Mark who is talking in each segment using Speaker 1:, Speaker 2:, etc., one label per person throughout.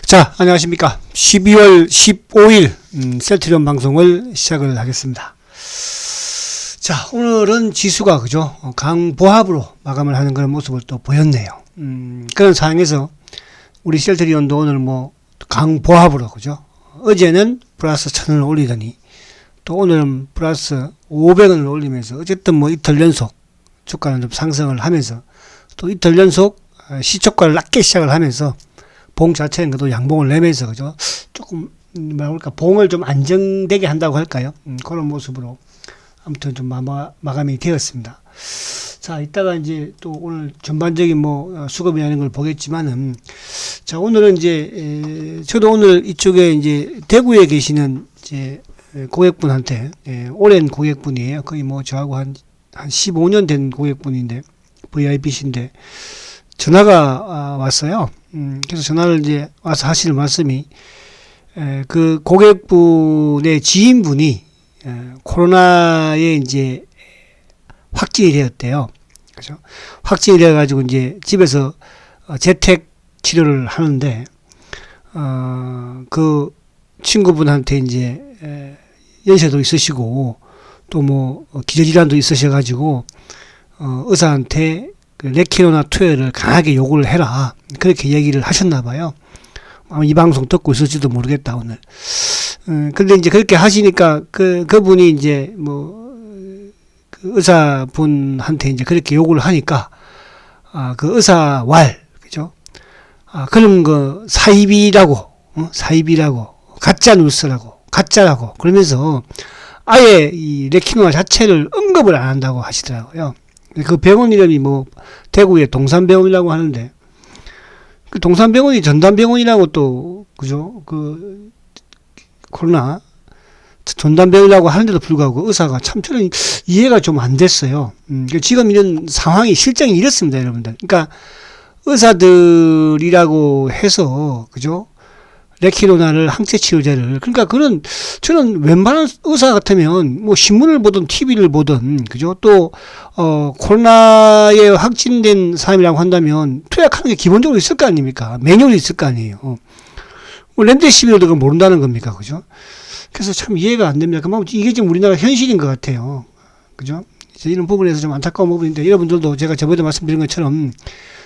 Speaker 1: 자, 안녕하십니까. 12월 15일 셀트리온 방송을 시작을 하겠습니다. 자, 오늘은 지수가 그죠, 강보합으로 마감을 하는 그런 모습을 또 보였네요. 그런 상황에서 우리 셀트리온도 오늘 뭐 강보합으로 그죠, 어제는 플러스 1000원을 올리더니 또 오늘은 플러스 500원을 올리면서 어쨌든 뭐 이틀 연속 주가는 좀 상승을 하면서 또 이틀 연속 시초가를 낮게 시작을 하면서 봉 자체는 그래도 양봉을 내면서 그죠, 조금 뭐랄까 봉을 좀 안정되게 한다고 할까요? 그런 모습으로 아무튼 좀 마감이 되었습니다. 자, 이따가 이제 또 오늘 전반적인 뭐 수급이라는 걸 보겠지만은, 자, 오늘은 이제 저도 오늘 이쪽에 이제 대구에 계시는 이제 고객분한테, 오랜 고객분이에요. 거의 뭐 저하고 한 15년 된 고객분인데 VIP신데 전화가 왔어요. 그래서 전화를 이제 와서 하시는 말씀이, 그 고객분의 지인분이 코로나에 이제 확진이 되었대요. 그죠? 확진이 되어가지고 이제 집에서 재택 치료를 하는데, 그 친구분한테 이제 연세도 있으시고 또 뭐 기저질환도 있으셔가지고 의사한테 그 레키노나 투여를 강하게 요구를 해라, 그렇게 얘기를 하셨나 봐요. 아마 이 방송 듣고 있을지도 모르겠다 오늘. 근데 이제 그렇게 하시니까 그분이 이제 뭐 그 의사분한테 이제 그렇게 요구를 하니까 그 의사 그죠? 그런 거 사입이라고, 사입이라고, 가짜 뉴스라고, 가짜라고 그러면서 아예 이 레키노나 자체를 언급을 안 한다고 하시더라고요. 그 병원 이름이 뭐 대구의 동산병원이라고 하는데, 그 동산병원이 전담병원이라고 또 그죠, 그 코로나 전담병원이라고 하는데도 불구하고 의사가 참 저는 이해가 좀 안 됐어요. 지금 이런 상황이 실정이 이렇습니다, 여러분들. 그러니까 의사들이라고 해서 그죠, 레키노나를 항체 치료제를, 그러니까 그런, 저는 웬만한 의사 같으면 뭐 신문을 보든 TV를 보든 그죠, 또 코로나에 확진된 사람이라고 한다면 투약하는 게 기본적으로 있을 거 아닙니까? 매뉴얼이 있을 거 아니에요. 뭐 렘데시비르도 그걸 모른다는 겁니까? 그죠? 그래서 참 이해가 안 됩니다. 그만 이게 지금 우리나라 현실인 것 같아요. 그죠? 이런 부분에서 좀 안타까운 부분인데, 여러분들도 제가 저번에 말씀드린 것처럼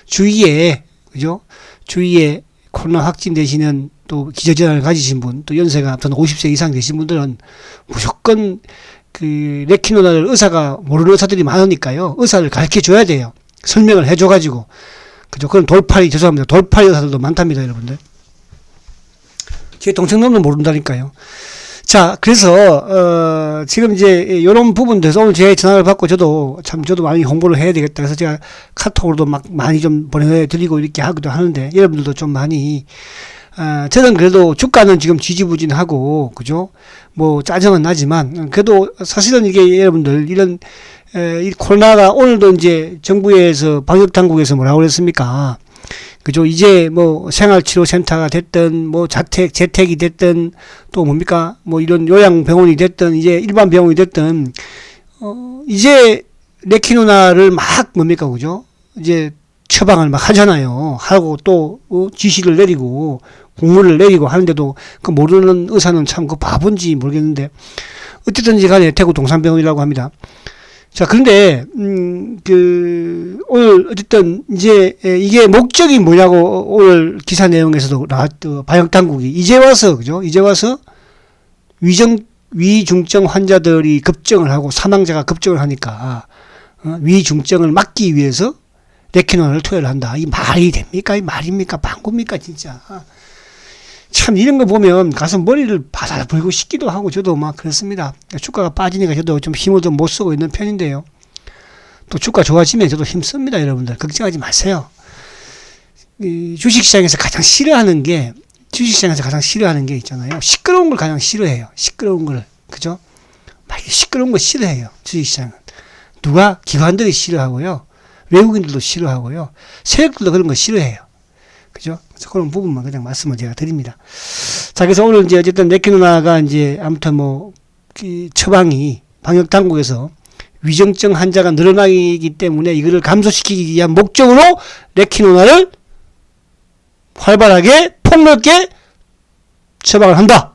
Speaker 1: 주위에 그죠, 주위에 코로나 확진되시는 또 기저질환을 가지신 분, 또 연세가 아무튼 50세 이상 되신 분들은 무조건 그 레키노나를, 의사가 모르는 의사들이 많으니까요, 의사를 가르쳐 줘야 돼요. 설명을 해 줘가지고. 그죠? 그런 돌팔이, 죄송합니다, 돌팔이 의사들도 많답니다, 여러분들. 제 동생놈은 모른다니까요. 자, 그래서 지금 이제 이런 부분들에서 오늘 제 전화를 받고 저도 많이 홍보를 해야 되겠다. 그래서 제가 카톡으로도 막 많이 좀 보내드리고 이렇게 하기도 하는데, 여러분들도 좀 많이, 저는 그래도 주가는 지금 지지부진하고 그죠, 뭐 짜증은 나지만 그래도 사실은 이게 여러분들 이런 이 코로나가, 오늘도 이제 정부에서 방역당국에서 뭐라고 그랬습니까? 그죠? 이제 뭐 생활치료센터가 됐든 뭐 재택이 됐든 또 뭡니까? 뭐 이런 요양병원이 됐든 이제 일반 병원이 됐든 이제 레키노나를 막 뭡니까? 그죠? 이제 처방을 막 하잖아요. 하고 또 지시를 내리고 공문을 내리고 하는데도 그 모르는 의사는 참 그 바본지 모르겠는데, 어쨌든지 간에 대구 동산병원이라고 합니다. 자, 그런데 오늘 어쨌든 이제 이게 목적이 뭐냐고 오늘 기사 내용에서도 나왔던, 방역 당국이 이제 와서 그죠, 이제 와서 위중증 환자들이 급증을 하고 사망자가 급증을 하니까 위중증을 막기 위해서 레키노나를 투여를 한다. 이 말이 됩니까? 이 말입니까? 방구입니까? 진짜. 참 이런 거 보면 가서 머리를 바살 불고 싶기도 하고 저도 막 그렇습니다. 주가가 빠지니까 저도 좀 힘을 좀 못 쓰고 있는 편인데요. 또 주가 좋아지면 저도 힘씁니다, 여러분들. 걱정하지 마세요. 이 주식시장에서 가장 싫어하는 게 있잖아요. 시끄러운 걸 가장 싫어해요. 시끄러운 걸. 그죠? 막 시끄러운 거 싫어해요, 주식시장은. 누가? 기관들이 싫어하고요. 외국인들도 싫어하고요. 세력들도 그런 거 싫어해요. 그죠? 그래서 그런 부분만 그냥 말씀을 제가 드립니다. 자, 그래서 오늘 이제 어쨌든 레키노나가 이제 아무튼 뭐, 처방이 방역 당국에서 위중증 환자가 늘어나기 때문에 이거를 감소시키기 위한 목적으로 레키노나를 활발하게 폭넓게 처방을 한다.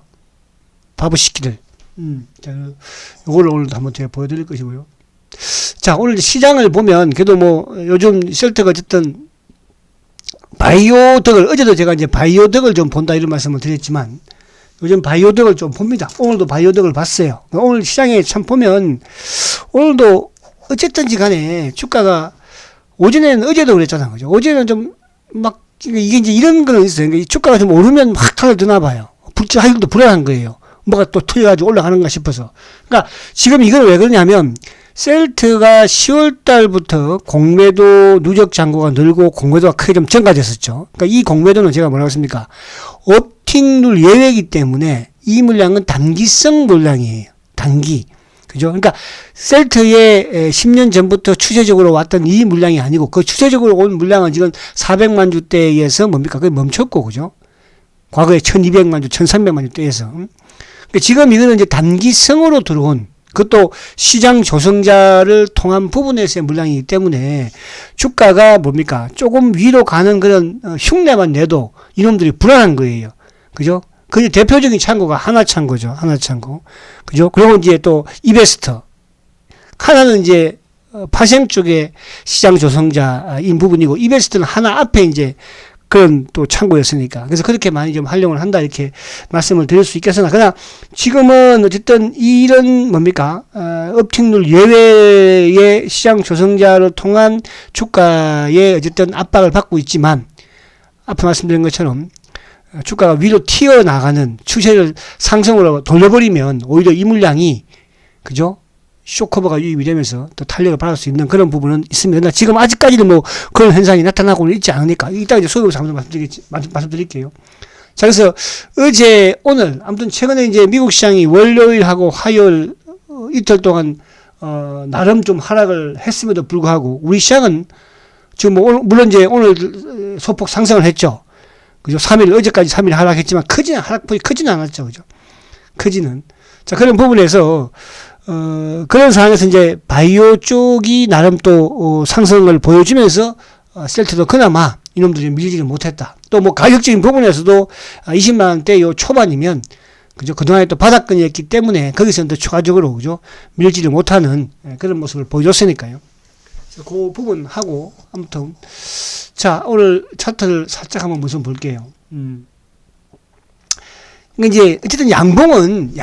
Speaker 1: 바보 시키들. 자, 요거를 오늘도 한번 제가 보여드릴 것이고요. 자, 오늘 시장을 보면, 그래도 뭐, 요즘 셀트가 어쨌든, 바이오덕을, 어제도 제가 이제 바이오덕을 좀 본다 이런 말씀을 드렸지만, 요즘 바이오덕을 좀 봅니다. 오늘도 바이오덕을 봤어요. 오늘 시장에 참 보면, 오늘도 어쨌든지 간에 주가가, 어제도 그랬잖아요. 그죠? 어제는 좀, 막, 이게 이제 이런 거는 있어요. 그러니까 주가가 좀 오르면 막 타를 드나 봐요. 하기도 불안한 거예요. 뭐가 또 틀려가지고 올라가는가 싶어서. 그러니까 지금 이걸 왜 그러냐면, 셀트가 10월 달부터 공매도 누적 잔고가 늘고 공매도가 크게 좀 증가됐었죠. 그러니까 이 공매도는 제가 뭐라고 했습니까? 업틱률 예외이기 때문에 이 물량은 단기성 물량이에요. 단기. 그죠? 그러니까 셀트의 10년 전부터 추세적으로 왔던 이 물량이 아니고 그 추세적으로 온 물량은 지금 400만 주대에서 뭡니까? 그게 멈췄고, 그죠? 과거에 1200만 주, 1300만 주대에서. 그러니까 지금 이거는 이제 단기성으로 들어온 그것도 시장 조성자를 통한 부분에서의 물량이기 때문에 주가가 뭡니까? 조금 위로 가는 그런 흉내만 내도 이놈들이 불안한 거예요. 그죠? 그 대표적인 창고가 하나창고죠. 하나창고. 그죠? 그리고 이제 또 이베스터. 하나는 이제 파생 쪽의 시장 조성자인 부분이고 이베스터는 하나 앞에 이제 그런 또 창고였으니까. 그래서 그렇게 많이 좀 활용을 한다 이렇게 말씀을 드릴 수 있겠으나 그러나 지금은 어쨌든 이런 뭡니까? 업틱률 예외의 시장 조성자를 통한 주가에 어쨌든 압박을 받고 있지만 앞에 말씀드린 것처럼 주가가 위로 튀어나가는 추세를 상승으로 돌려버리면 오히려 이 물량이 그죠? 쇼커버가 유입이 되면서 또 탄력을 받을 수 있는 그런 부분은 있습니다. 그러나 지금 아직까지는 뭐 그런 현상이 나타나고는 있지 않으니까 이따 이제 소유에서 한번 말씀드릴게요. 자, 그래서 어제 오늘 아무튼 최근에 이제 미국 시장이 월요일하고 화요일 이틀 동안 나름 좀 하락을 했음에도 불구하고 우리 시장은 지금 뭐 물론 이제 오늘 소폭 상승을 했죠. 그죠? 3일 어제까지 3일 하락했지만 하락폭이 크지는 않았죠. 그죠? 크지는. 자, 그런 부분에서 그런 상황에서 이제 바이오 쪽이 나름 또 상승을 보여주면서 셀트도 그나마 이놈들이 밀지를 못했다. 또 뭐 가격적인 부분에서도 20만 원대 요 초반이면 그죠? 그동안에 또 바닥권이었기 때문에 거기서는 더 추가적으로 그죠? 밀지를 못하는 그런 모습을 보여줬으니까요. 그 부분 하고 아무튼 자 오늘 차트를 살짝 한번 무슨 볼게요. 이제 어쨌든 양봉은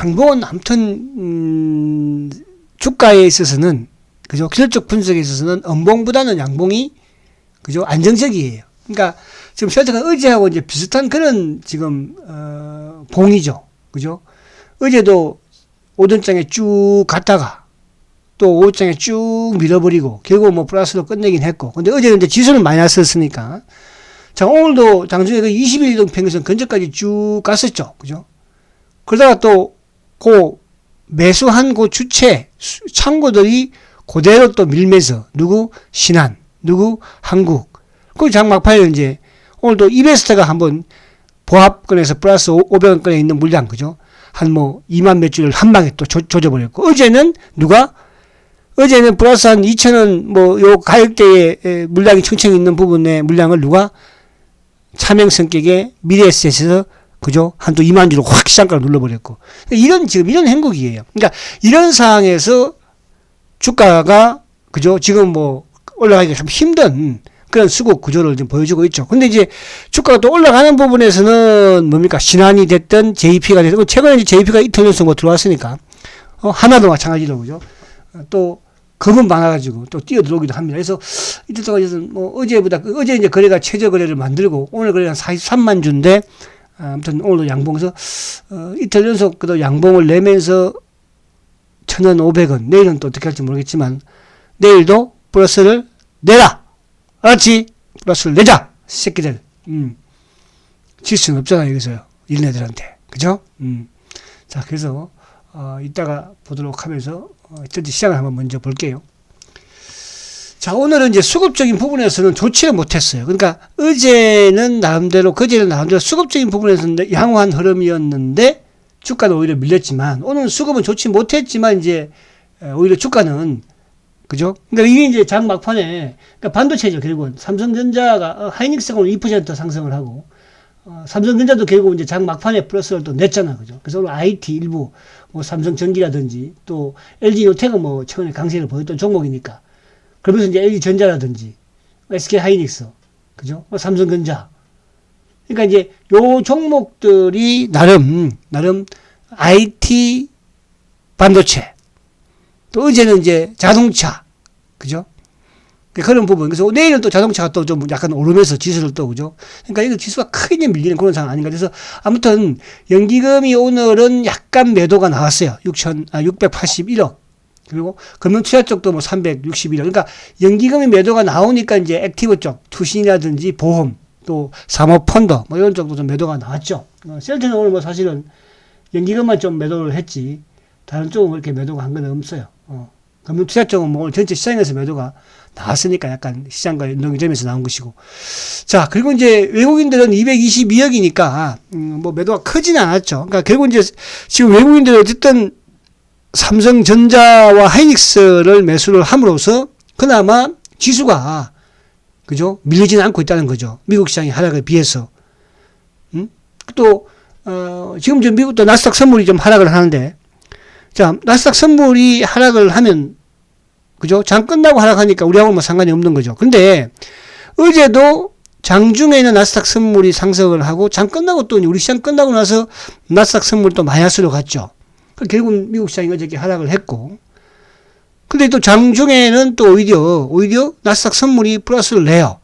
Speaker 1: 아무튼 주가에 있어서는 그죠? 기술적 분석에 있어서는 음봉보다는 양봉이 그죠? 안정적이에요. 그러니까 지금 셀트가 어제하고 이제 비슷한 그런 지금 봉이죠. 그죠? 어제도 오전장에 쭉 갔다가 또 오후장에 쭉 밀어버리고 결국 뭐 플러스로 끝내긴 했고 근데 어제는 이제 지수는 마이너스였으니까 자 오늘도 장중에 그 21동 평균선 근저까지 쭉 갔었죠. 그죠? 그러다가 또 그 매수한 그 주체 창고들이 그대로 또 밀면서 누구 신한 누구 한국 그 장막판에 이제 오늘도 이베스트가 한번 보합권에서 플러스 500원권에 있는 물량 그죠? 한 뭐 2만 몇 주를 한 방에 또 조져버렸고 어제는 플러스 한 2,000원 뭐 요 가격대에 물량이 층층 있는 부분의 물량을 누가 차명 성격의 미래에셋에서 그죠? 한또 2만 주로 확 시장가를 눌러버렸고 지금 이런 행국이에요. 그러니까 이런 상황에서 주가가 그죠? 지금 뭐 올라가기가 좀 힘든 그런 수급 구조를 좀 보여주고 있죠. 근데 이제 주가가 또 올라가는 부분에서는 뭡니까? 신한이 됐든 JP가 됐든 최근에 이제 JP가 이틀 연속 뭐 들어왔으니까 하나도 마찬가지로 그죠? 또 겁은 많아가지고 또 뛰어들어오기도 합니다. 그래서 이틀 동안 뭐 어제 이제 거래가 최저 거래를 만들고 오늘 거래가 43만 주인데 아무튼 오늘도 양봉에서 이틀 연속 그래도 양봉을 내면서 1,500원 내일은 또 어떻게 할지 모르겠지만 내일도 플러스를 내라 알았지? 플러스를 내자 새끼들 질 수는 없잖아 여기서요 일네들한테 그죠? 자 그래서 이따가 보도록 하면서 전체 시장을 한번 먼저 볼게요. 자 오늘은 이제 수급적인 부분에서는 좋지를 못했어요. 그러니까 그제는 나름대로 수급적인 부분에서는 양호한 흐름이었는데 주가는 오히려 밀렸지만 오늘 수급은 좋지 못했지만 이제 오히려 주가는 그죠? 그러니까 이게 이제 장 막판에 그러니까 반도체죠. 결국은 삼성전자가 하이닉스가 오늘 2% 상승을 하고 삼성전자도 결국 이제 장 막판에 플러스를 또 냈잖아. 그죠? 그래서 오늘 IT 일부, 뭐 삼성전기라든지 또 LG노텍은 뭐 최근에 강세를 보였던 종목이니까. 그러면서 이제 LG전자라든지 SK하이닉스, 그죠? 삼성전자. 그러니까 이제 요 종목들이 나름 IT 반도체, 또 어제는 이제 자동차, 그죠? 그런 부분. 그래서 내일은 또 자동차가 또 좀 약간 오르면서 지수를 또, 그죠? 그러니까 이거 지수가 크게 밀리는 그런 상황 아닌가. 그래서 아무튼 연기금이 오늘은 약간 매도가 나왔어요. 681억. 그리고 금융투자 쪽도 뭐 361억. 그러니까 연기금이 매도가 나오니까 이제 액티브 쪽, 투신이라든지 보험, 또 사모펀드, 뭐 이런 쪽도 좀 매도가 나왔죠. 셀트는 오늘 뭐 사실은 연기금만 좀 매도를 했지, 다른 쪽은 그렇게 매도가 한 건 없어요. 금융투자 쪽은 뭐 오늘 전체 시장에서 매도가 나왔으니까 약간 시장과 연동점에서 나온 것이고. 자, 그리고 이제 외국인들은 222억이니까, 뭐 매도가 크진 않았죠. 그러니까 결국 이제 지금 외국인들은 어쨌든 삼성전자와 하이닉스를 매수를 함으로써 그나마 지수가, 그죠? 밀리지는 않고 있다는 거죠. 미국 시장의 하락에 비해서. 또, 지금 좀 미국도 나스닥 선물이 좀 하락을 하는데, 자, 나스닥 선물이 하락을 하면, 그죠? 장 끝나고 하락하니까 우리하고는 뭐 상관이 없는 거죠. 근데 어제도 장중에는 나스닥 선물이 상승을 하고 장 끝나고 또 우리 시장 끝나고 나서 나스닥 선물이 또 마이너스로 갔죠. 결국 미국 시장이 어저께 하락을 했고, 근데 또 장중에는 또 오히려 나스닥 선물이 플러스를 내요.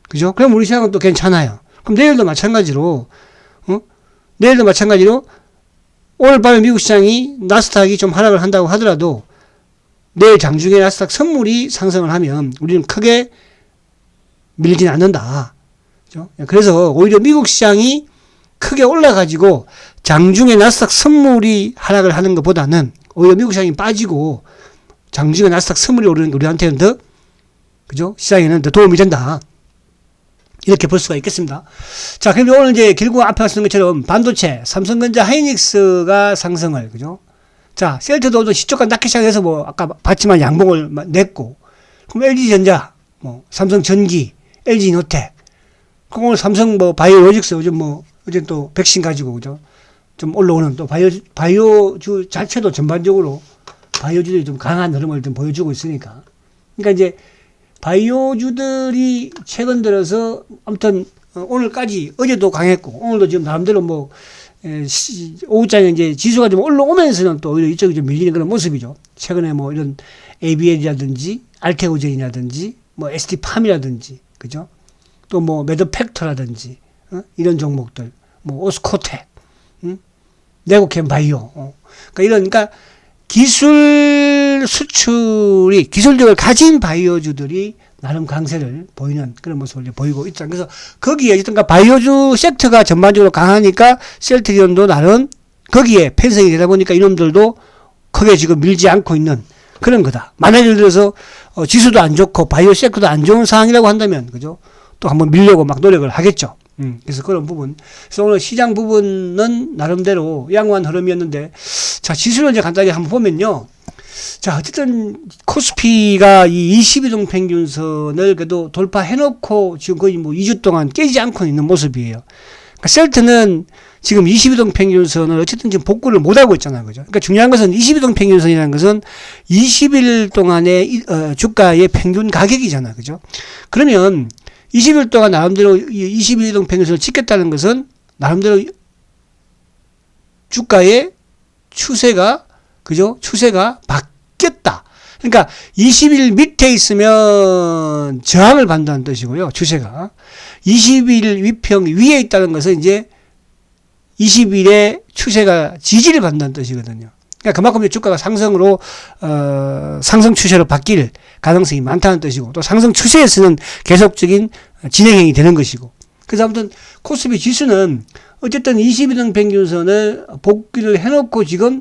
Speaker 1: 그죠? 그럼 우리 시장은 또 괜찮아요. 그럼 내일도 마찬가지로 오늘 밤에 미국 시장이 나스닥이 좀 하락을 한다고 하더라도 내일 장중에 나스닥 선물이 상승을 하면 우리는 크게 밀리진 않는다. 그죠? 그래서 오히려 미국 시장이 크게 올라가지고 장중에 나스닥 선물이 하락을 하는 것보다는 오히려 미국 시장이 빠지고 장중에 나스닥 선물이 오르는 게 우리한테는 더, 그죠? 시장에는 더 도움이 된다. 이렇게 볼 수가 있겠습니다. 자, 그럼 오늘 이제 결국 앞에 말씀드린 것처럼 반도체, 삼성전자, 하이닉스가 상승을, 그죠? 자, 셀트도 시초가 낮게 시작해서 뭐, 아까 봤지만 양봉을 냈고, 그럼 LG전자, 뭐, 삼성전기, LG노텍, 그럼 오늘 삼성 뭐, 바이오로직스 요즘 뭐, 어제 또 백신 가지고, 그죠? 좀 올라오는 또 바이오주 자체도 전반적으로 바이오주들이 좀 강한 흐름을 좀 보여주고 있으니까. 그러니까 이제, 바이오주들이 최근 들어서 아무튼 오늘까지 어제도 강했고 오늘도 지금 나름대로 뭐 오후장에 이제 지수가 좀 올라오면서는 또 오히려 이쪽이 좀 밀리는 그런 모습이죠. 최근에 뭐 이런 ABL이라든지 알테오젠이라든지 뭐 ST팜이라든지, 그죠? 또 뭐 매드팩터라든지 이런 종목들, 뭐 오스코텍, 네고캠 바이오, 그러니까 기술 수출이, 기술력을 가진 바이오주들이 나름 강세를 보이는 그런 모습을 보이고 있다. 그래서 거기에 어쨌든가 바이오주 섹터가 전반적으로 강하니까 셀트리온도 나름 거기에 편성이 되다 보니까 이놈들도 크게 지금 밀지 않고 있는 그런 거다. 만약 예를 들어서 지수도 안 좋고 바이오 섹터도 안 좋은 상황이라고 한다면, 그죠? 또 한번 밀려고 막 노력을 하겠죠. 그래서 그런 부분. 그래서 오늘 시장 부분은 나름대로 양호한 흐름이었는데, 자, 지수를 이제 간단히 한번 보면요. 자, 어쨌든 코스피가 이 22동 평균선을 그래도 돌파해놓고 지금 거의 뭐 2주 동안 깨지지 않고 있는 모습이에요. 그러니까 셀트는 지금 22동 평균선을 어쨌든 지금 복구를 못하고 있잖아요. 그죠? 그러니까 중요한 것은 22동 평균선이라는 것은 20일 동안의 주가의 평균 가격이잖아요. 그죠? 그러면 20일 동안 나름대로 21동 평균선을 찍겠다는 것은 나름대로 주가의 추세가, 그죠? 추세가 바뀌었다. 그러니까 20일 밑에 있으면 저항을 받는다는 뜻이고요. 추세가. 20일 위평 위에 있다는 것은 이제 20일의 추세가 지지를 받는다는 뜻이거든요. 그러니까 그만큼 주가가 상승으로 상승 추세로 바뀔 가능성이 많다는 뜻이고, 또 상승 추세에서는 계속적인 진행이 되는 것이고. 그래서 아무튼 코스피 지수는 어쨌든 22등 평균선을 복귀를 해놓고 지금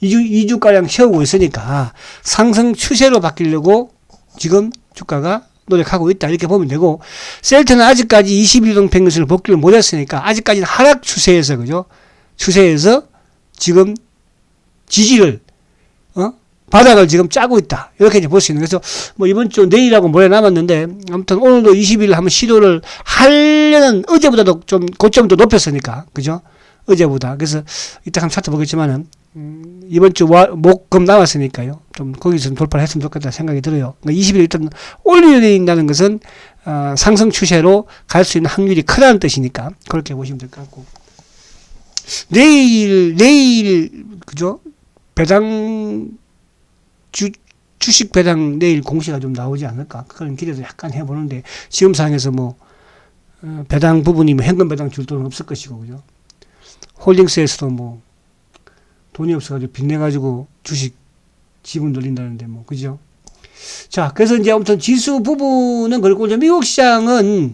Speaker 1: 2주가량 채우고 있으니까 상승 추세로 바뀌려고 지금 주가가 노력하고 있다, 이렇게 보면 되고, 셀트는 아직까지 22등 평균선을 복귀를 못했으니까 아직까지는 하락 추세에서, 그죠? 추세에서 지금 지지를 바닥을 지금 짜고 있다. 이렇게 이제 볼 수 있는. 그래서 뭐 이번 주 내일하고 모레 남았는데 아무튼 오늘도 20일 한번 시도를 하려는 어제보다도 좀 고점도 높였으니까. 그죠? 어제보다. 그래서 이따 한번 찾아보겠지만은 이번 주 목, 금 남았으니까요. 좀 거기서 좀 돌파를 했으면 좋겠다 생각이 들어요. 그러니까 20일 일단 올린다는 것은 상승 추세로 갈 수 있는 확률이 크다는 뜻이니까 그렇게 보시면 될 것 같고. 내일 그죠? 배당 주식 배당 내일 공시가 좀 나오지 않을까 그런 기대도 약간 해보는데 지금 상황에서 뭐 배당 부분이 뭐 현금 배당 줄 돈은 없을 것이고 그죠? 홀딩스에서도 뭐 돈이 없어가지고 빚내가지고 주식 지분 돌린다는데 뭐 그죠? 자, 그래서 이제 아무튼 지수 부분은 그렇고 이제 미국 시장은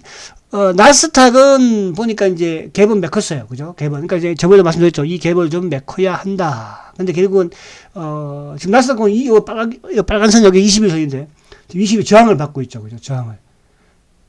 Speaker 1: 나스닥은 보니까 이제 갭은 메꿨어요. 그죠? 갭은. 그러니까 이제 저번에 말씀드렸죠. 이 갭을 좀 메꿔야 한다. 근데 결국은, 지금 나스닥은 이 빨간 선 여기 20일선인데, 20일 저항을 받고 있죠. 그죠? 저항을.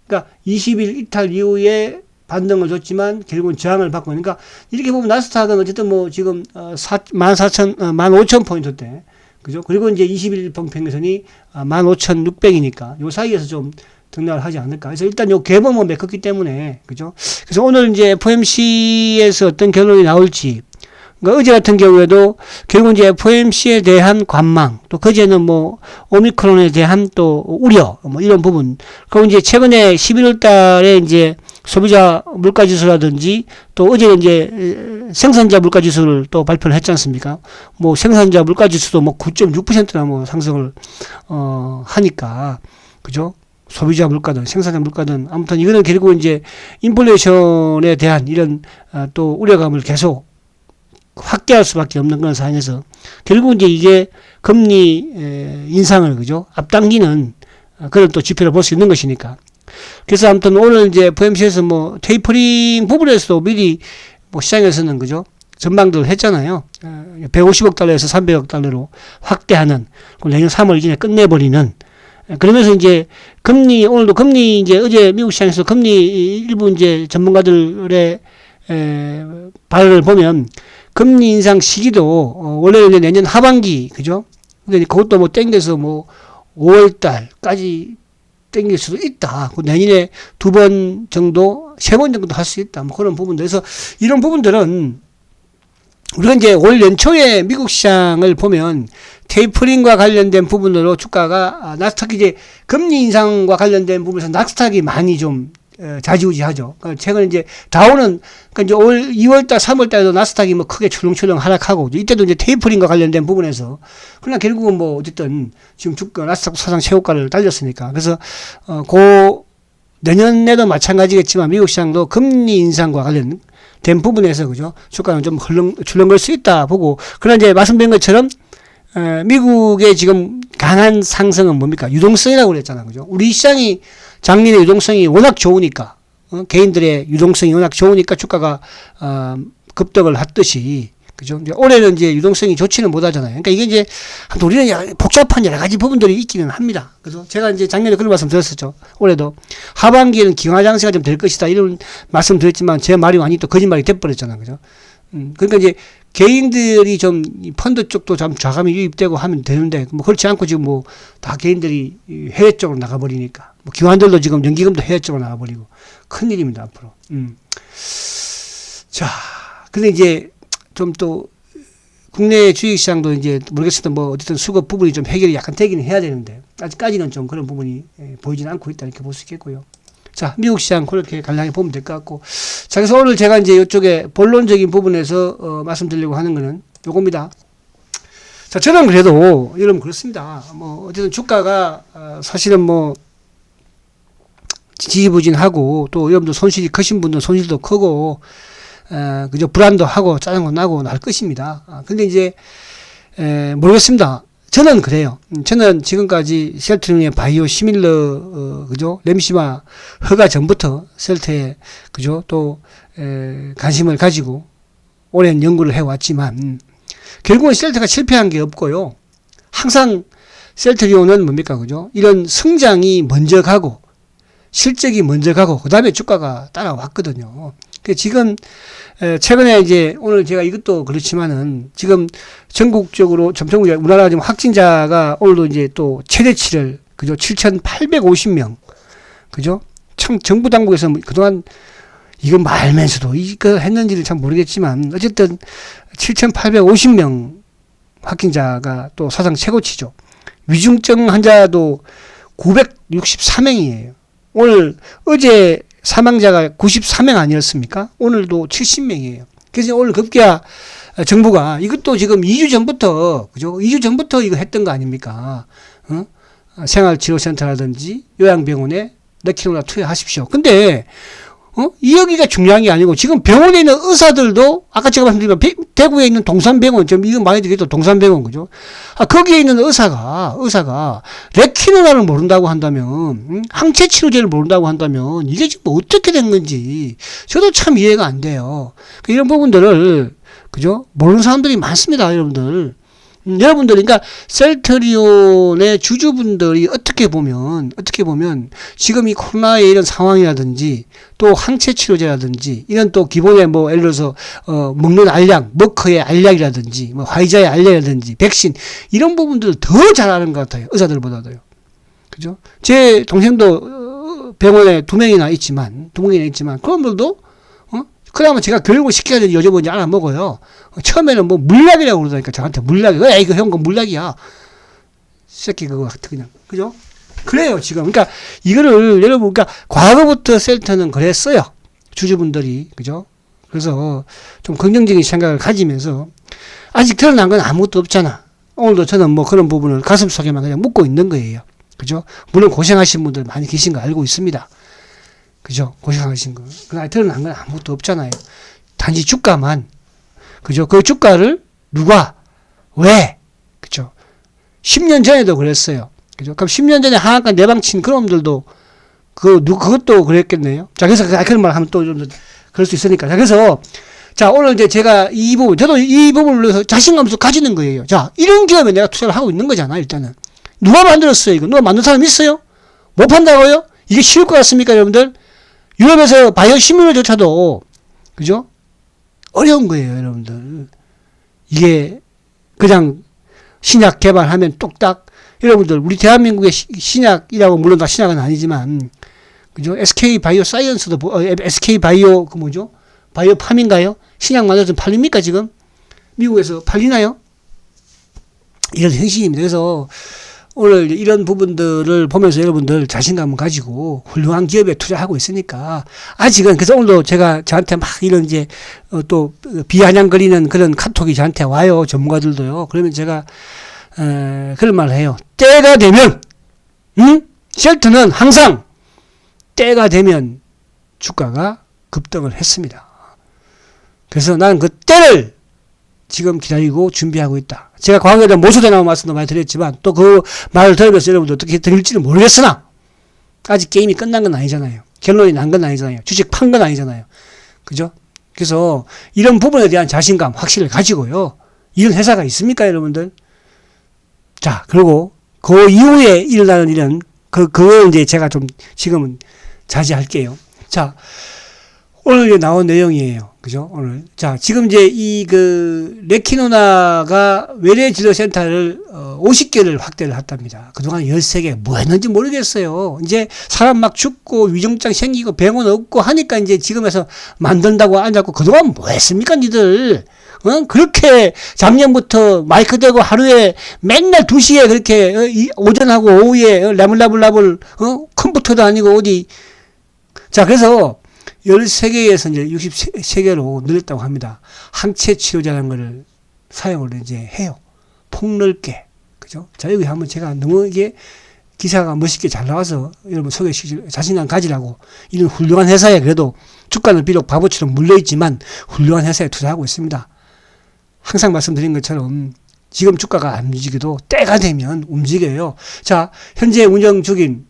Speaker 1: 그러니까 20일 이탈 이후에 반등을 줬지만 결국은 저항을 받고, 그러니까 이렇게 보면 나스닥은 어쨌든 뭐 지금, 15,000포인트대. 그죠? 그리고 이제 20일 평균선이 15,600이니까 요 사이에서 좀 등락을 하지 않을까. 그래서 일단 요 갭은 메꿨기 때문에, 그죠? 그래서 오늘 이제 FOMC에서 어떤 결론이 나올지, 그러니까 어제 같은 경우에도 결국 이제 FOMC에 대한 관망, 또 그제는 뭐 오미크론에 대한 또 우려, 뭐 이런 부분. 그리고 이제 최근에 11월 달에 이제 소비자 물가 지수라든지 또 어제 이제 생산자 물가 지수를 또 발표를 했지 않습니까? 뭐 생산자 물가 지수도 뭐 9.6%나 뭐 상승을 하니까, 그죠? 소비자 물가든 생산자 물가든 아무튼 이거는 결국 이제 인플레이션에 대한 이런 또 우려감을 계속 확대할 수밖에 없는 그런 상황에서 결국 이제 이게 금리 인상을 그죠 앞당기는 그런 또 지표를 볼 수 있는 것이니까. 그래서 아무튼 오늘 이제 FOMC에서 뭐 테이퍼링 부분에서도 미리 뭐 시장에서는 그죠 전망들을 했잖아요. 150억 달러에서 300억 달러로 확대하는 내년 3월 이전에 끝내버리는. 그러면서 이제 금리 오늘도 금리 이제 어제 미국 시장에서 금리 일부 이제 전문가들의 발언을 보면 금리 인상 시기도 원래는 내년 하반기 그죠? 근데 그것도 뭐 땡겨서 뭐 5월 달까지 땡길 수도 있다. 내년에 2번 정도, 3번 정도 할 수 있다. 뭐 그런 부분들. 그래서 이런 부분들은 우리가 이제 올 연초에 미국 시장을 보면 테이퍼링과 관련된 부분으로 주가가 나스닥이 이제 금리 인상과 관련된 부분에서 나스닥이 많이 좀 좌지우지하죠. 그러니까 최근 이제 다우는 그러니까 이제 올 2월달, 3월달에도 나스닥이 뭐 크게 출렁출렁 하락하고 이때도 이제 테이퍼링과 관련된 부분에서 그러나 결국은 뭐 어쨌든 지금 주가 나스닥 사상 최고가를 달렸으니까 그래서 내년에도 마찬가지겠지만 미국 시장도 금리 인상과 관련된 부분에서 그죠 주가는 좀 출렁거릴 수 있다 보고 그러나 이제 말씀드린 것처럼 미국의 지금 강한 상승은 뭡니까? 유동성이라고 그랬잖아요. 그죠? 우리 시장이 작년에 유동성이 워낙 좋으니까, 개인들의 유동성이 워낙 좋으니까 주가가, 급등을 했듯이, 그죠? 이제 올해는 이제 유동성이 좋지는 못하잖아요. 그러니까 이게 이제, 우리는 복잡한 여러 가지 부분들이 있기는 합니다. 그래서 제가 이제 작년에 그런 말씀 드렸었죠. 올해도. 하반기에는 기관장세가 좀 될 것이다. 이런 말씀 드렸지만 제 말이 완전히 또 거짓말이 돼버렸잖아요. 그죠? 그러니까 이제 개인들이 좀 펀드 쪽도 좀 자금이 유입되고 하면 되는데 뭐 그렇지 않고 지금 뭐 다 개인들이 해외 쪽으로 나가버리니까 뭐 기관들도 지금 연기금도 해외 쪽으로 나가버리고 큰일입니다 앞으로. 자, 근데 이제 좀 또 국내 주식시장도 이제 모르겠습니다. 뭐 어쨌든 수급 부분이 좀 해결이 약간 되기는 해야 되는데 아직까지는 좀 그런 부분이 보이지는 않고 있다 이렇게 볼 수 있겠고요. 자, 미국 시장 그렇게 간략히 보면 될 것 같고. 자, 그래서 오늘 제가 이제 이쪽에 본론적인 부분에서 말씀드리려고 하는 거는 요겁니다. 자, 저는 그래도 여러분 그렇습니다. 뭐 어쨌든 주가가 사실은 뭐 지지부진하고 또 여러분들 손실이 크신 분들 손실도 크고 그죠 불안도 하고 짜증도 나고 날 것입니다. 근데 이제 모르겠습니다. 저는 그래요. 저는 지금까지 셀트리온의 바이오 시밀러 그죠 램시마 허가 전부터 셀트에 그죠 또 관심을 가지고 오랜 연구를 해왔지만 결국은 셀트가 실패한 게 없고요. 항상 셀트리온은 뭡니까 그죠 이런 성장이 먼저 가고 실적이 먼저 가고 그 다음에 주가가 따라왔거든요. 지금 최근에 이제 오늘 제가 이것도 그렇지만은 지금 전국적으로 우리나라 지금 확진자가 오늘도 이제 또 최대치를 그죠 7,850명 그죠 정부 당국에서 그동안 이거 말면서도 이거 했는지를 참 모르겠지만 어쨌든 7,850명 확진자가 또 사상 최고치죠. 위중증 환자도 964명이에요. 어제 사망자가 94명 아니었습니까? 오늘도 70명이에요. 그래서 오늘 급기야 정부가 이것도 지금 2주 전부터, 그죠? 2주 전부터 이거 했던 거 아닙니까? 생활치료센터라든지 요양병원에 레키노나 투여하십시오. 근데, 이 여기가 중요한 게 아니고 지금 병원에 있는 의사들도 아까 제가 말씀드린 대구에 있는 동산병원, 좀 이거 많이 듣겠죠. 동산병원, 그죠? 거기에 있는 의사가 레키노나를 모른다고 한다면, 항체 치료제를 모른다고 한다면 이게 지금 어떻게 된 건지 저도 참 이해가 안 돼요. 이런 부분들을, 그죠? 모르는 사람들이 많습니다, 여러분들. 여러분들, 그러니까 셀트리온의 주주분들이 어떻게 보면 지금 이 코로나의 이런 상황이라든지 또 항체 치료제라든지 이런 또 기본의 뭐 예를 들어서 먹는 알약, 머커의 알약이라든지 뭐 화이자의 알약이라든지 백신 이런 부분들을 더 잘 아는 것 같아요. 의사들보다도요. 그죠? 제 동생도 병원에 두 명이나 있지만 그런 분들도 그러면 제가 교육을 시켜야 되는지 여쭤보니 알아먹어요. 처음에는 뭐 물약이라고 그러다니까 저한테 물약이. 야, 이거 형, 거 물약이야. 새끼 그거 그냥. 그죠? 그래요, 지금. 그러니까 이거를 여러분, 그러니까 과거부터 셀터는 그랬어요. 주주분들이. 그죠? 그래서 좀 긍정적인 생각을 가지면서 아직 드러난 건 아무것도 없잖아. 오늘도 저는 뭐 그런 부분을 가슴속에만 그냥 묻고 있는 거예요. 그죠? 물론 고생하신 분들 많이 계신 거 알고 있습니다. 그죠? 고생하신 거. 그러나 드러난 건 아무것도 없잖아요. 단지 주가만. 그죠? 그 주가를 누가, 왜? 그죠? 10년 전에도 그랬어요. 그죠? 그럼 10년 전에 하한가 내방친 그런 놈들도 그것도 그랬겠네요. 자, 그래서 그런 말 하면 또 좀 그럴 수 있으니까. 자, 그래서 자, 오늘 이제 제가 이 부분, 저도 이 부분을 위해서 자신감을 가지는 거예요. 자, 이런 기업에 내가 투자를 하고 있는 거잖아, 일단은. 누가 만들었어요, 이거? 누가 만든 사람 있어요? 못 판다고요? 이게 쉬울 것 같습니까, 여러분들? 유럽에서 바이오 시뮬러조차도, 그죠? 어려운 거예요, 여러분들. 이게, 그냥, 신약 개발하면 뚝딱, 여러분들, 우리 대한민국의 신약이라고, 물론 다 신약은 아니지만, 그죠? SK 바이오 사이언스도, SK 바이오, 바이오 팜인가요? 신약 만들어서 팔립니까, 지금? 미국에서 팔리나요? 이런 현실입니다. 그래서, 오늘 이런 부분들을 보면서 여러분들 자신감을 가지고 훌륭한 기업에 투자하고 있으니까 아직은 그래서 오늘도 제가 저한테 막 이런 이제 또 비아냥거리는 그런 카톡이 저한테 와요. 전문가들도요. 그러면 제가 그런 말을 해요. 때가 되면 셀트는 항상 때가 되면 주가가 급등을 했습니다. 그래서 나는 그 때를 지금 기다리고 준비하고 있다. 제가 과거에 대한 모수대 나온 말씀도 많이 드렸지만 또 그 말을 들으면서 여러분들 어떻게 들을지는 모르겠으나 아직 게임이 끝난 건 아니잖아요. 결론이 난 건 아니잖아요. 주식 판 건 아니잖아요. 그죠? 그래서 이런 부분에 대한 자신감, 확신을 가지고요. 이런 회사가 있습니까, 여러분들? 자, 그리고 그 이후에 일어나는 일은 그거 이제 제가 좀 지금은 자제할게요. 자, 오늘 나온 내용이에요. 그죠? 오늘. 자, 지금 이제 레키노나가 외래진료센터를 50개를 확대를 했답니다. 그동안 13개 뭐 했는지 모르겠어요. 이제 사람 막 죽고 위중증 생기고 병원 없고 하니까 이제 지금에서 만든다고 앉았고 그동안 뭐 했습니까, 니들? 그렇게 작년부터 마이크 대고 하루에 맨날 2시에 그렇게 오전하고 오후에 라블라블라블 컴퓨터도 아니고 어디. 자, 그래서 13개에서 이제 63개로 늘렸다고 합니다. 항체 치료제라는 거를 사용을 이제 해요. 폭넓게. 그죠? 자, 여기 한번 제가 너무 이게 기사가 멋있게 잘 나와서 여러분 소개시킬 자신감 가지라고 이런 훌륭한 회사에 그래도 주가는 비록 바보처럼 물려있지만 훌륭한 회사에 투자하고 있습니다. 항상 말씀드린 것처럼 지금 주가가 안 움직여도 때가 되면 움직여요. 자, 현재 운영 중인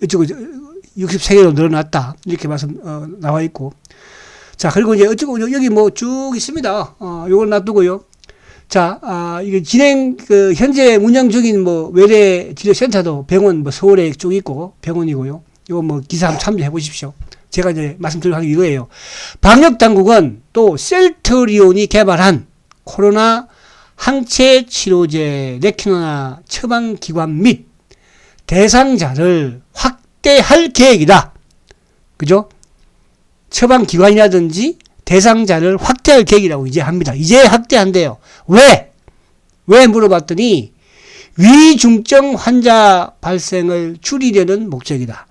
Speaker 1: 이쪽은 63개로 늘어났다. 이렇게 나와 있고. 자, 그리고 이제 어쩌고, 여기 뭐 쭉 있습니다. 요걸 놔두고요. 자, 이게 현재 운영 중인 뭐 외래 진료센터도 병원 서울에 쭉 있고 병원이고요. 요거 뭐 기사 한번 참조해 보십시오. 제가 이제 말씀드리려고 하는 게 이거예요. 방역당국은 또 셀트리온이 개발한 코로나 항체 치료제 레키노나 처방기관 및 대상자를 확대할 계획이다. 그죠? 처방기관이라든지 대상자를 확대할 계획이라고 이제 합니다. 이제 확대한대요. 왜? 왜 물어봤더니 위중증 환자 발생을 줄이려는 목적이다.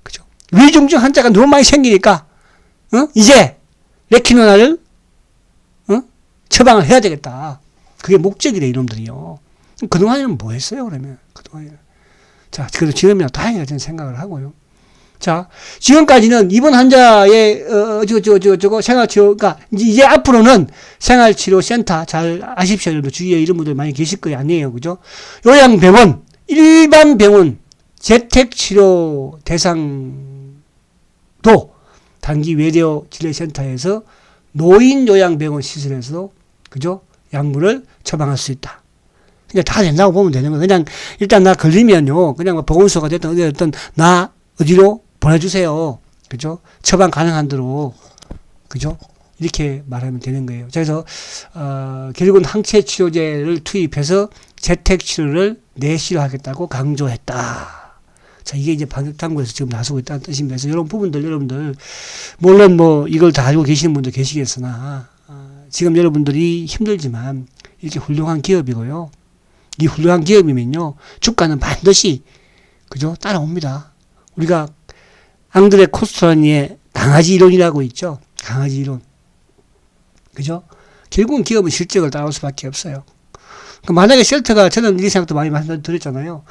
Speaker 1: 그죠? 위중증 환자가 너무 많이 생기니까 이제 레키노나를 처방을 해야 되겠다. 그게 목적이래 이놈들이요. 그동안에는 뭐 했어요 그러면? 그동안에는. 자, 그래도 지금이야 다행이다 저는 생각을 하고요. 자, 지금까지는 입원 환자의 생활치료, 그러니까 이제 앞으로는 생활치료센터 잘 아십시오. 여러분 주위에 이런 분들 많이 계실 거예요. 아니에요, 그죠? 요양병원, 일반 병원, 재택치료 대상도 단기 외래어 진료센터에서 노인 요양병원 시설에서도 그죠? 약물을 처방할 수 있다. 그냥 다 된다고 보면 되는 거예요. 그냥 일단 나 걸리면요, 그냥 보건소가 됐든 어디 됐든 나 어디로 보내주세요. 그죠? 처방 가능한 대로. 그죠? 이렇게 말하면 되는 거예요. 그래서, 결국은 항체 치료제를 투입해서 재택 치료를 내시로 하겠다고 강조했다. 자, 이게 이제 방역당국에서 지금 나서고 있다는 뜻입니다. 그래서 이런 부분들, 여러분들, 물론 뭐 이걸 다 알고 계시는 분도 계시겠으나, 지금 여러분들이 힘들지만 이렇게 훌륭한 기업이고요. 이 훌륭한 기업이면요, 주가는 반드시, 그죠? 따라옵니다. 우리가 앙드레 코스토라니의 강아지 이론이라고 있죠. 강아지 이론. 그죠? 결국은 기업은 실적을 따라올 수밖에 없어요. 만약에 셀터가, 저는 이 생각도 많이 말씀드렸잖아요.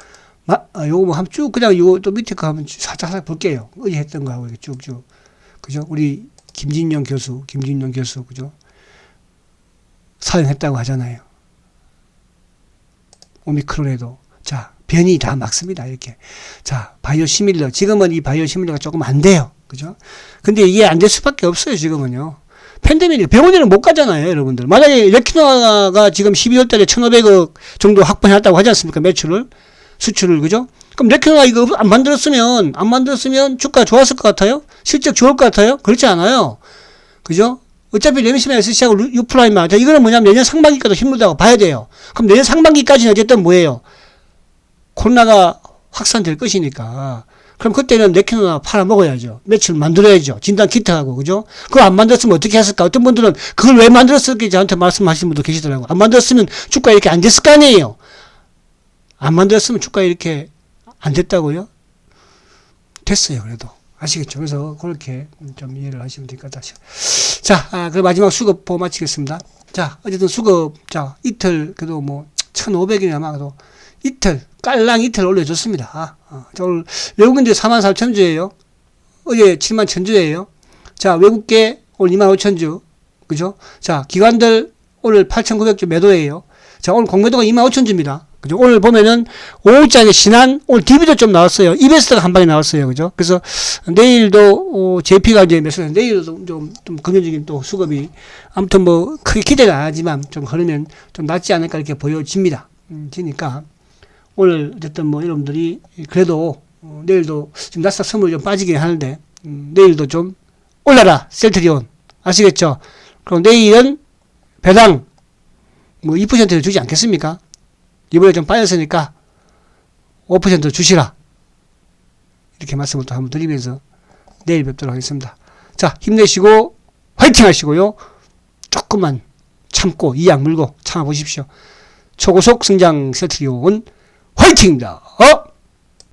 Speaker 1: 요거 뭐 한번 쭉, 그냥 요거 또 밑에 거 한번 살짝 볼게요. 어제 했던 거하고 이렇게 쭉쭉. 그죠? 우리 김진영 교수, 그죠? 사용했다고 하잖아요. 오미크론에도. 자, 변이 다 막습니다. 이렇게. 자, 바이오시밀러. 지금은 이 바이오시밀러가 조금 안 돼요. 그죠? 근데 이게 안 될 수밖에 없어요. 지금은요. 팬데믹이 병원에는 못 가잖아요. 여러분들. 만약에 레키노아가 지금 12월 달에 1,500억 정도 확보해놨다고 하지 않습니까? 매출을. 수출을. 그죠? 그럼 레키노아 이거 안 만들었으면 주가 좋았을 것 같아요? 실적 좋을 것 같아요? 그렇지 않아요. 그죠? 어차피 레미시마에서 시작하고 유플라이마. 자, 이거는 뭐냐면 내년 상반기까지 힘들다고 봐야 돼요. 그럼 내년 상반기까지는 어쨌든 뭐예요? 코로나가 확산될 것이니까. 그럼 그때는 레키노나 팔아먹어야죠. 매출 만들어야죠. 진단 키트하고, 그죠? 그거 안 만들었으면 어떻게 했을까? 어떤 분들은 그걸 왜 만들었을까? 저한테 말씀하시는 분도 계시더라고요. 안 만들었으면 주가 이렇게 안 됐을 거 아니에요? 안 만들었으면 주가 이렇게 안 됐다고요? 됐어요, 그래도. 아시겠죠? 그래서 그렇게 좀 이해를 하시면 될 것 같아요. 자, 그 마지막 수급 보고 마치겠습니다. 자, 어쨌든 수급, 자, 이틀, 그래도 뭐, 1,500이나 아마도 이틀, 깔랑 이틀 올려줬습니다. 오늘 외국인들 44,000주예요. 어제 71,000주예요. 자, 외국계 오늘 25,000주. 그죠? 자, 기관들 오늘 8,900주 매도예요. 자, 오늘 공매도가 25,000주입니다. 그죠? 오늘 보면은 오후장에 신한, 오늘 DB도 좀 나왔어요. 이베스트가 한 방에 나왔어요. 그죠? 그래서 내일도, JP가 이제 매수해. 내일도 좀 금연적인 또 수급이, 아무튼 뭐, 크게 기대는 안 하지만 좀 흐르면 좀 낫지 않을까 이렇게 보여집니다. 지니까. 오늘 어쨌든 뭐 여러분들이 그래도 내일도 지금 나스닥 선물이 좀 빠지긴 하는데 내일도 좀 올라라 셀트리온 아시겠죠? 그럼 내일은 배당 뭐 2%를 주지 않겠습니까? 이번에 좀 빠졌으니까 5% 주시라 이렇게 말씀을 또 한번 드리면서 내일 뵙도록 하겠습니다. 자, 힘내시고 화이팅 하시고요. 조금만 참고 이악 물고 참아보십시오. 초고속 성장 셀트리온 화이팅입니다.